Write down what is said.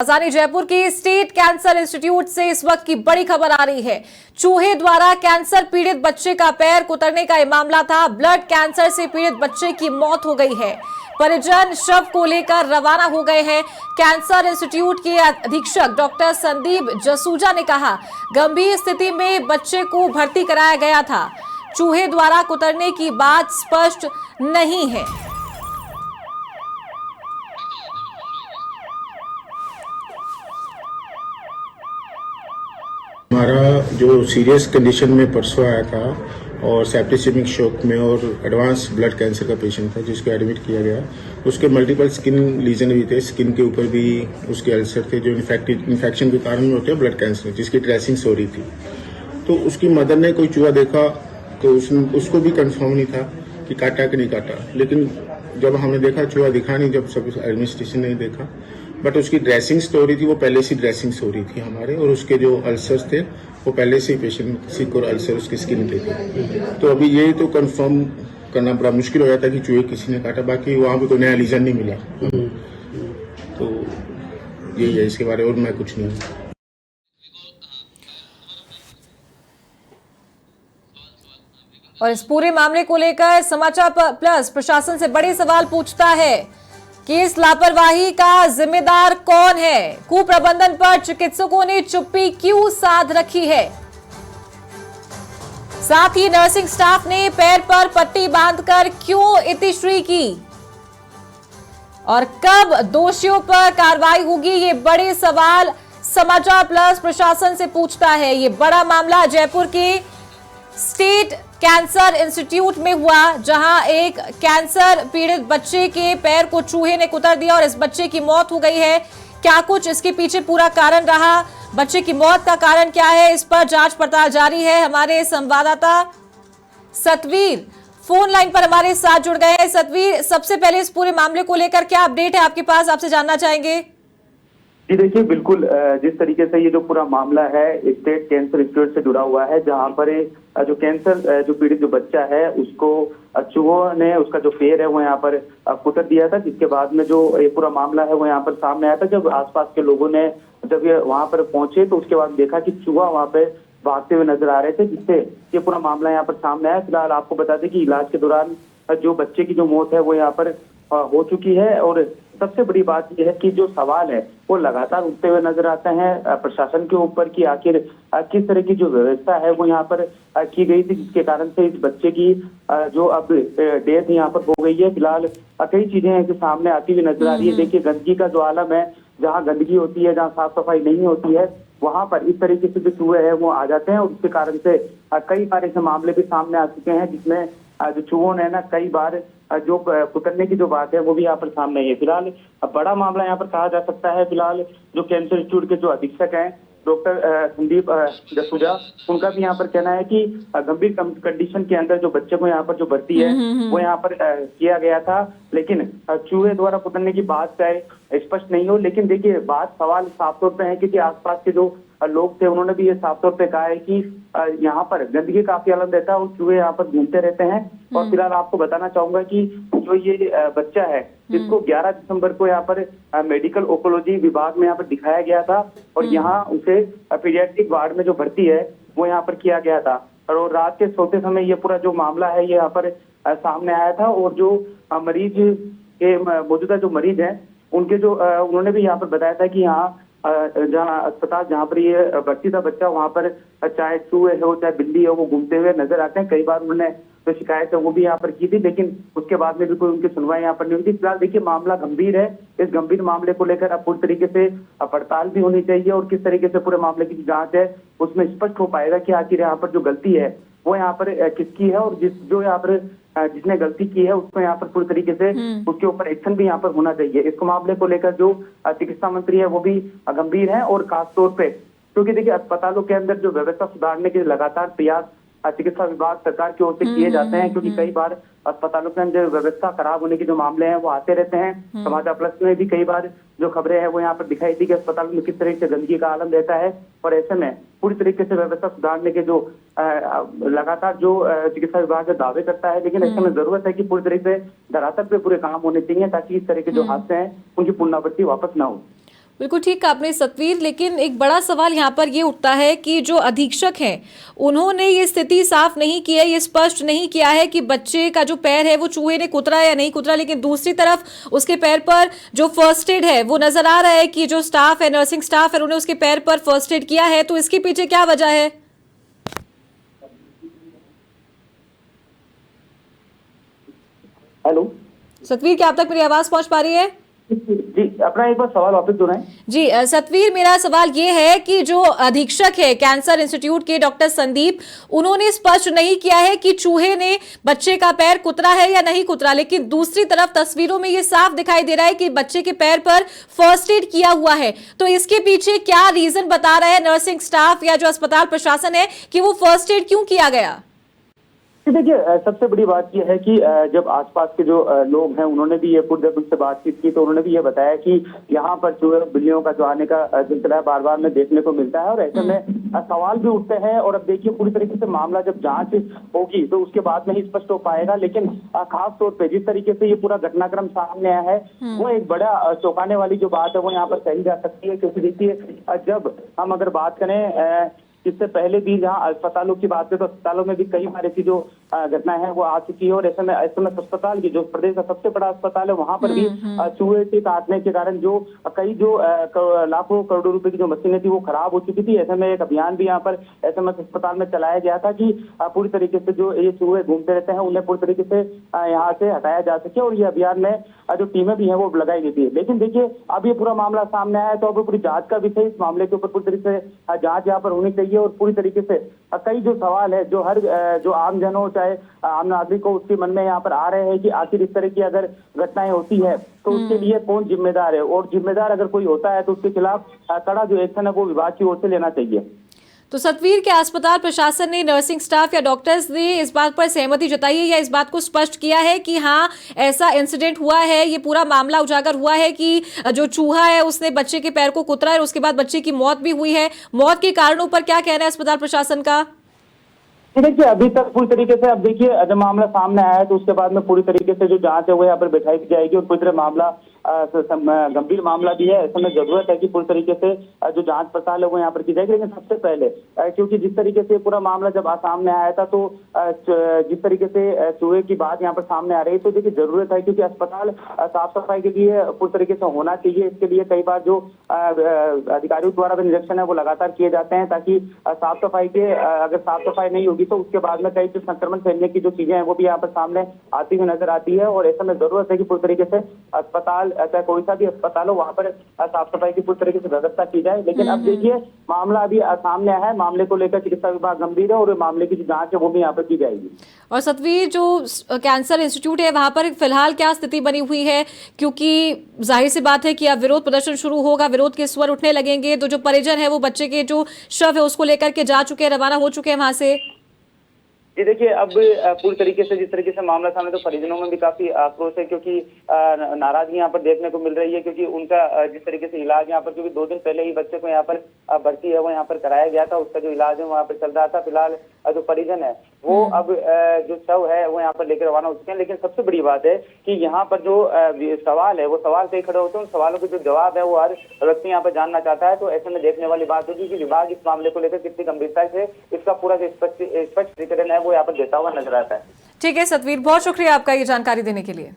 राजधानी जयपुर की state cancer institute से इस वक्त की बड़ी खबर आ रही है। चूहे द्वारा कैंसर पीड़ित बच्चे का पैर कुतरने का यह मामला था। ब्लड कैंसर से पीड़ित बच्चे की मौत हो गई है। परिजन शव को लेकर रवाना हो गए हैं। कैंसर इंस्टीट्यूट के अधीक्षक डॉक्टर संदीप जसूजा ने कहा, गंभीर स्थिति में बच्चे को भर्ती कराया गया था। चूहे द्वारा कुतरने की बात स्पष्ट नहीं है। हमारा जो सीरियस कंडीशन में परसों आया था और सेप्टिसेमिक शॉक में और एडवांस ब्लड कैंसर का पेशेंट था जिसको एडमिट किया गया। उसके मल्टीपल स्किन लीजन भी थे, स्किन के ऊपर भी उसके अल्सर थे जो इन्फेक्शन के कारण होते हैं ब्लड कैंसर, जिसकी ड्रेसिंग हो रही थी। तो उसकी मदर ने कोई चूहा देखा तो उसको भी कंफर्म नहीं था कि काटा कि नहीं काटा, लेकिन जब हमने देखा चूहा दिखा नहीं, जब सब एडमिनिस्ट्रेशन ने देखा, बट उसकी ड्रेसिंग हो रही थी, वो पहले से ड्रेसिंग हो रही थी हमारे, और उसके जो अल्सर्स थे वो पहले से ही पेशेंट सिक और अल्सर उसकी स्किन पे थे। तो अभी ये तो कंफर्म करना बड़ा मुश्किल हो जाता कि चूहे किसी ने काटा, बाकी वहाँ पे कोई नया रीजन नहीं मिला। तो यही है इसके बारे में, और मैं कुछ नहीं। और इस पूरे मामले को लेकर समाचार प्लस प्रशासन से बड़े सवाल पूछता है कि इस लापरवाही का जिम्मेदार कौन है? कुप्रबंधन पर चिकित्सकों ने चुप्पी क्यों साध रखी है? साथ ही नर्सिंग स्टाफ ने पैर पर पट्टी बांधकर क्यों इतिश्री की? और कब दोषियों पर कार्रवाई होगी? ये बड़े सवाल समाचार प्लस प्रशासन से पूछता है। ये बड़ा मामला जयपुर के स्टेट कैंसर इंस्टीट्यूट में हुआ, जहां एक कैंसर पीड़ित बच्चे के पैर को चूहे ने कुतर दिया और इस बच्चे की मौत हो गई है। क्या कुछ इसके पीछे पूरा कारण रहा? बच्चे की मौत का कारण क्या है? इस पर जांच पड़ताल जारी है। हमारे संवाददाता सतवीर फोन लाइन पर हमारे साथ जुड़ गए हैं। सतवीर, सबसे पहले इस पूरे मामले को लेकर क्या अपडेट है आपके पास, आपसे जानना चाहेंगे। जी देखिए, बिल्कुल जिस तरीके से ये जो पूरा मामला है स्टेट कैंसर इंस्टीट्यूट से जुड़ा हुआ है, जहां पर जो कैंसर जो पीड़ित जो बच्चा है उसको चूहों ने उसका जो पैर है वो यहाँ पर कुतर दिया था, जिसके बाद में जो ये पूरा मामला है वो यहाँ पर सामने आया था। जब आसपास के लोगों ने जब ये वहां पर पहुंचे तो उसके बाद देखा कि चूहा वहां पे भागते हुए नजर आ रहे थे, जिससे ये पूरा मामला यहाँ पर सामने आया। फिलहाल आपको बता दें कि इलाज के दौरान जो बच्चे की जो मौत है वो यहाँ पर हो चुकी है। और सबसे बड़ी बात यह है कि जो सवाल है वो लगातार उठते हुए नजर आते हैं प्रशासन के ऊपर कि आखिर किस तरह की जो व्यवस्था है वो यहाँ पर की गई थी, जिसके कारण से इस बच्चे की जो अब डेथ यहाँ पर हो गई है। फिलहाल कई चीजें हैं जो सामने आती हुई नजर आ रही है। देखिए, गंदगी का जो आलम है, जहाँ गंदगी होती है, जहाँ साफ सफाई नहीं होती है, वहां पर इस तरीके से जो चूहे हैं वो आ जाते हैं और उसके कारण से कई बार ऐसे मामले भी सामने आ चुके हैं जिसमें जो चूहों ने ना कई बार जो कुतरने की जो बात है वो भी यहाँ पर सामने है। फिलहाल बड़ा मामला यहाँ पर कहा जा सकता है। फिलहाल जो कैंसर इंस्टीट्यूट के जो अधीक्षक हैं डॉक्टर संदीप जसूजा, उनका भी यहाँ पर कहना है कि गंभीर कंडीशन के अंदर जो बच्चे को यहाँ पर जो भर्ती है वो यहाँ पर किया गया था, लेकिन चूहे द्वारा कुतरने की बात चाहे स्पष्ट नहीं हो, लेकिन देखिए बात सवाल साफ तौर पे है क्योंकि आसपास के जो लोग थे उन्होंने भी ये साफ तौर पे कहा है कि यहाँ पर गंदगी काफी आलम रहता है और चूहे यहाँ पर घूमते रहते हैं। और फिलहाल आपको बताना चाहूंगा कि जो ये बच्चा है जिसको 11 दिसंबर को यहाँ पर मेडिकल ओकोलॉजी विभाग में यहाँ पर दिखाया गया था और यहाँ उसे पीडियाट्रिक वार्ड में जो भर्ती है वो यहाँ पर किया गया था। और रात के सोते समय ये पूरा जो मामला है ये यहाँ पर सामने आया था। और जो मरीज के मौजूदा जो मरीज है उनके जो उन्होंने भी यहाँ पर बताया था कि यहाँ जहाँ अस्पताल जहाँ पर ये भर्ती था बच्चा, वहाँ पर चाहे चूहे हो चाहे बिल्ली हो वो घूमते हुए नजर आते हैं। कई बार उन्होंने जो शिकायत है वो भी यहाँ पर की थी, लेकिन उसके बाद में भी कोई उनकी सुनवाई यहाँ पर नहीं हुई थी। फिलहाल देखिए मामला गंभीर है। इस गंभीर मामले को लेकर अब पूरी तरीके से पड़ताल भी होनी चाहिए और किस तरीके से पूरे मामले की जांच है उसमें स्पष्ट हो पाएगा कि आखिर यहाँ पर जो गलती है वो यहाँ पर किसकी है और जो यहाँ पर जिसने गलती की है उसको यहाँ पर पूरी तरीके से उसके ऊपर एक्शन भी यहाँ पर होना चाहिए। इस मामले को लेकर जो चिकित्सा मंत्री है वो भी गंभीर है और खासतौर पे क्योंकि देखिए अस्पतालों के अंदर जो व्यवस्था सुधारने के लगातार प्रयास चिकित्सा विभाग सरकार की ओर से किए जाते हैं, क्योंकि कई बार अस्पतालों के अंदर व्यवस्था खराब होने के जो मामले हैं वो आते रहते हैं। समाचार प्लस में भी कई बार जो खबरें हैं वो यहाँ पर दिखाई थी कि अस्पताल में किस तरह से गंदगी का आलम रहता है और ऐसे में पूरी तरीके से व्यवस्था सुधारने के जो लगातार जो चिकित्सा विभाग दावे करता है, लेकिन ऐसे में जरूरत है कि पूरी तरीके से धरातल पे पूरे काम होने चाहिए ताकि इस तरह के जो हादसे हैं उनकी पुनरावृत्ति वापस न हो। बिल्कुल ठीक कहा आपने सतवीर, लेकिन एक बड़ा सवाल यहाँ पर ये उठता है कि जो अधीक्षक हैं उन्होंने ये स्थिति साफ नहीं की है, ये स्पष्ट नहीं किया है कि बच्चे का जो पैर है वो चूहे ने कुतरा या नहीं कुतरा, लेकिन दूसरी तरफ उसके पैर पर जो फर्स्ट एड है वो नजर आ रहा है कि जो स्टाफ है, नर्सिंग स्टाफ है, उन्होंने उसके पैर पर फर्स्ट एड किया है। तो इसके पीछे क्या वजह है? हेलो सतवीर, क्या आप तक मेरी आवाज पहुंच पा रही है? जी, अपना एक बार सवाल वापस दोहराएं। जी सतवीर, मेरा सवाल ये है कि जो अधीक्षक है कैंसर इंस्टीट्यूट के डॉक्टर संदीप, उन्होंने स्पष्ट नहीं किया है कि चूहे ने बच्चे का पैर कुतरा है या नहीं कुतरा, लेकिन दूसरी तरफ तस्वीरों में ये साफ दिखाई दे रहा है कि बच्चे के पैर पर फर्स्ट एड किया हुआ है। तो इसके पीछे क्या रीजन बता रहा है नर्सिंग स्टाफ या जो अस्पताल प्रशासन है कि वो फर्स्ट एड क्यों किया गया? देखिए, सबसे बड़ी बात यह है कि जब आसपास के जो लोग हैं उन्होंने भी ये जब उनसे बातचीत की तो उन्होंने भी ये बताया कि यहाँ पर चूहे बिल्लियों का जो आने का सिलसिला बार बार में देखने को मिलता है और ऐसे में सवाल भी उठते हैं। और अब देखिए, पूरी तरीके से मामला जब जांच होगी तो उसके बाद में ही स्पष्ट हो पाएगा। लेकिन खास तौर पे जिस तरीके से ये पूरा घटनाक्रम सामने आया है वो एक बड़ा चौंकाने वाली जो बात है वो यहाँ पर कही जा सकती है। क्योंकि देखिए, जब हम अगर बात करें इससे पहले भी जहां अस्पतालों की बात है तो अस्पतालों में भी कई बार ऐसी जो घटनाएं हैं वो आ चुकी है। और ऐसे में अस्पताल की जो प्रदेश का सबसे बड़ा अस्पताल है वहां पर भी चूहे के काटने के कारण जो कई जो लाखों करोड़ों रुपए की जो मशीनें थी वो खराब हो चुकी थी। ऐसे में एक अभियान भी यहाँ पर एसएमएस अस्पताल में चलाया गया था कि पूरी तरीके से जो ये चूहे घूमते रहते हैं उन्हें पूरी तरीके से यहाँ से हटाया जा सके। और ये अभियान में जो टीमें भी है वो लगाई गई थी। लेकिन देखिए, अब ये पूरा मामला सामने आया है तो अब पूरी जांच का विषय, इस मामले के ऊपर पूरी तरीके से जांच यहाँ पर होनी चाहिए। और पूरी तरीके से कई जो सवाल है जो हर जो आम जन हो चाहे आम नागरिक हो उसके मन में यहाँ पर आ रहे हैं कि आखिर इस तरह की अगर घटनाएं होती है तो उसके लिए कौन जिम्मेदार है, और जिम्मेदार अगर कोई होता है तो उसके खिलाफ कड़ा जो एक्शन है वो विभाग की ओर से लेना चाहिए। तो सतवीर, क्या अस्पताल प्रशासन ने, नर्सिंग स्टाफ या डॉक्टर्स ने इस बात पर सहमति जताई है या इस बात को स्पष्ट किया है कि हाँ ऐसा इंसिडेंट हुआ है, ये पूरा मामला उजागर हुआ है कि जो चूहा है उसने बच्चे के पैर को कुतरा है और उसके बाद बच्चे की मौत भी हुई है? मौत के कारणों पर क्या कहना है अस्पताल प्रशासन का? देखिए, अभी तक पूरी तरीके से, अब देखिए जब मामला सामने आया है तो उसके बाद में पूरी तरीके से जो जांच है वो यहाँ पर बैठाई जाएगी और पूरी तरह मामला गंभीर मामला भी है। ऐसे में जरूरत है कि पूरी तरीके से जो जांच पड़ताल है वो यहाँ पर की जाएगी। लेकिन सबसे पहले क्योंकि जिस तरीके से पूरा मामला जब सामने आया था तो जिस तरीके से चूहे की बात यहाँ पर सामने आ रही है तो देखिए जरूरत है क्योंकि अस्पताल साफ सफाई के लिए पूरी तरीके से होना चाहिए। इसके लिए कई बार जो अधिकारियों द्वारा भी निरीक्षण है वो लगातार किए जाते हैं ताकि साफ सफाई के अगर साफ सफाई नहीं होगी तो उसके बाद में कई जो संक्रमण फैलने की जो चीजें हैं वो भी यहाँ पर सामने आती हुई नजर आती है। और ऐसे में जरूरत है कि पूरी तरीके से अस्पताल चाहे कोई सा भी अस्पताल हो वहां पर साफ सफाई की पूरी तरीके से व्यवस्था की जाए। लेकिन अब देखिए, मामला अभी सामने आया है, मामले को लेकर चिकित्सा विभाग गंभीर है और मामले की जो जांच है वो भी यहाँ पर की जाएगी। और सतवीर, जो कैंसर इंस्टीट्यूट है वहां पर फिलहाल क्या स्थिति बनी हुई है? क्योंकि जाहिर सी बात है कि अब विरोध प्रदर्शन शुरू होगा, विरोध के स्वर उठने लगेंगे। तो जो परिजन है वो बच्चे के जो शव है उसको लेकर के जा चुके हैं, रवाना हो चुके हैं वहां से। जी देखिए, अब पूरी तरीके से जिस तरीके से मामला सामने तो परिजनों में भी काफी आक्रोश है क्योंकि नाराजगी यहाँ पर देखने को मिल रही है क्योंकि उनका जिस तरीके से इलाज यहाँ पर, क्योंकि 2 दिन पहले ही बच्चे को यहाँ पर भर्ती है वो यहाँ पर कराया गया था, उसका जो इलाज है वहाँ पर चल रहा था। फिलहाल जो परिजन है वो अब जो शव है वो यहाँ पर लेकर रवाना हो चुके हैं। लेकिन सबसे बड़ी बात है कि यहाँ पर जो सवाल है वो सवाल से ही खड़े होते हैं, उन सवालों के जो जवाब है वो हर व्यक्ति यहाँ पर जानना चाहता है। तो ऐसे में देखने वाली बात होगी कि विभाग इस मामले को लेकर कितनी गंभीरता से इसका पूरा जो स्पष्टीकरण है वो यहाँ पर देता हुआ नजर आता है। ठीक है सतवीर, बहुत शुक्रिया आपका ये जानकारी देने के लिए।